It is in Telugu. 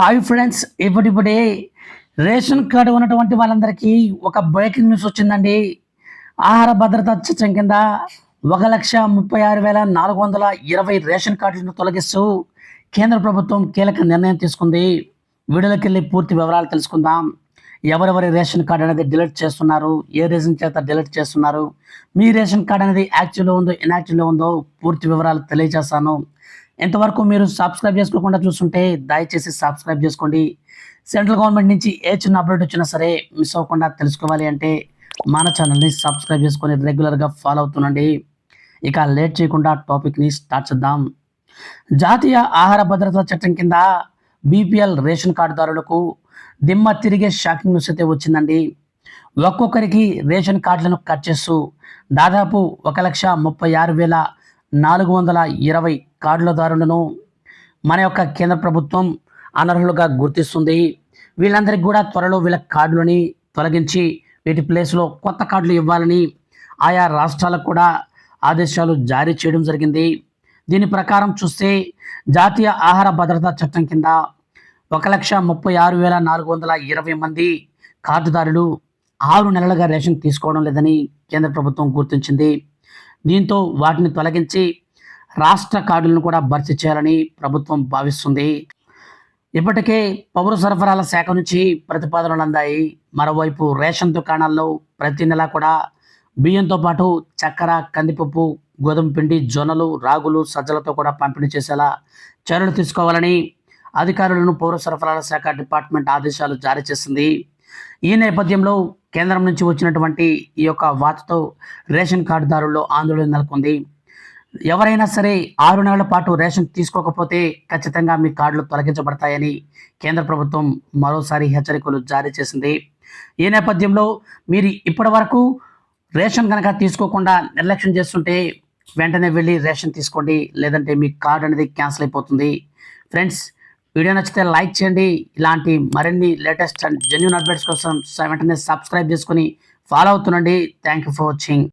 హాయ్ ఫ్రెండ్స్, ఇప్పుడిప్పుడే రేషన్ కార్డు ఉన్నటువంటి వాళ్ళందరికీ ఒక బ్రేకింగ్ న్యూస్ వచ్చిందండి. ఆహార భద్రత చట్టం కింద 1,36,420 రేషన్ కార్డులను తొలగిస్తూ కేంద్ర ప్రభుత్వం కీలక నిర్ణయం తీసుకుంది. వీడియోలోకి వెళ్ళి పూర్తి వివరాలు తెలుసుకుందాం. ఎవరెవరి రేషన్ కార్డు అనేది డిలీట్ చేస్తున్నారు, ఏ రీజన్ చేత డిలీట్ చేస్తున్నారు, మీ రేషన్ కార్డు అనేది యాక్టివ్లో ఉందో ఇన్యాక్టివ్లో ఉందో పూర్తి వివరాలు తెలియజేస్తాను. ఇంతవరకు మీరు సబ్స్క్రైబ్ చేసుకోకుండా చూస్తుంటే దయచేసి సబ్స్క్రైబ్ చేసుకోండి. సెంట్రల్ గవర్నమెంట్ నుంచి ఏ చిన్న అప్డేట్ వచ్చినా సరే మిస్ అవ్వకుండా తెలుసుకోవాలి అంటే మన ఛానల్ని సబ్స్క్రైబ్ చేసుకొని రెగ్యులర్గా ఫాలో అవుతుండండి. ఇక లేట్ చేయకుండా టాపిక్ని స్టార్ట్ చేద్దాం. జాతీయ ఆహార భద్రతా చట్టం కింద బీపీఎల్ రేషన్ కార్డుదారులకు దిమ్మ తిరిగే షాకింగ్ న్యూస్ అయితే వచ్చిందండి. ఒక్కొక్కరికి రేషన్ కార్డులను కట్ చేస్తూ దాదాపు 1,36,420 కార్డులదారులను మన యొక్క కేంద్ర ప్రభుత్వం అనర్హులుగా గుర్తిస్తుంది. వీళ్ళందరికీ కూడా త్వరలో వీళ్ళ కార్డులని తొలగించి వీటి ప్లేస్లో కొత్త కార్డులు ఇవ్వాలని ఆయా రాష్ట్రాలకు కూడా ఆదేశాలు జారీ చేయడం జరిగింది. దీని ప్రకారం చూస్తే జాతీయ ఆహార భద్రతా చట్టం కింద 1,36,420 మంది కార్డుదారులు 6 నెలలుగా రేషన్ తీసుకోవడం లేదని కేంద్ర ప్రభుత్వం గుర్తించింది. దీంతో వాటిని తొలగించి రాష్ట్ర కార్డులను కూడా భర్తీ చేయాలని ప్రభుత్వం భావిస్తుంది. ఇప్పటికే పౌర సరఫరాల శాఖ నుంచి ప్రతిపాదనలు అందాయి. మరోవైపు రేషన్ దుకాణాల్లో ప్రతి నెల కూడా బియ్యంతో పాటు చక్కెర, కందిపప్పు, గోధుమ పిండి, జొన్నలు, రాగులు, సజ్జలతో కూడా పంపిణీ చేసేలా చర్యలు తీసుకోవాలని అధికారులను పౌర సరఫరాల శాఖ డిపార్ట్మెంట్ ఆదేశాలు జారీ చేసింది. ఈ నేపథ్యంలో కేంద్రం నుంచి వచ్చినటువంటి ఈ యొక్క వార్తతో రేషన్ కార్డుదారుల్లో ఆందోళన నెలకొంది. ఎవరైనా సరే 6 నెలల పాటు రేషన్ తీసుకోకపోతే ఖచ్చితంగా మీ కార్డులు తొలగించబడతాయని కేంద్ర ప్రభుత్వం మరోసారి హెచ్చరికలు జారీ చేసింది. ఈ నేపథ్యంలో మీరు ఇప్పటి వరకు రేషన్ కనుక తీసుకోకుండా నిర్లక్ష్యం చేస్తుంటే వెంటనే వెళ్ళి రేషన్ తీసుకోండి, లేదంటే మీ కార్డు అనేది క్యాన్సిల్ అయిపోతుంది. ఫ్రెండ్స్, వీడియో నచ్చితే లైక్ చేయండి. ఇలాంటి మరిన్ని లేటెస్ట్ అండ్ జెన్యూన్ అప్డేట్స్ కోసం వెంటనే సబ్స్క్రైబ్ చేసుకొని ఫాలో అవుతుండండి. Thank you for watching.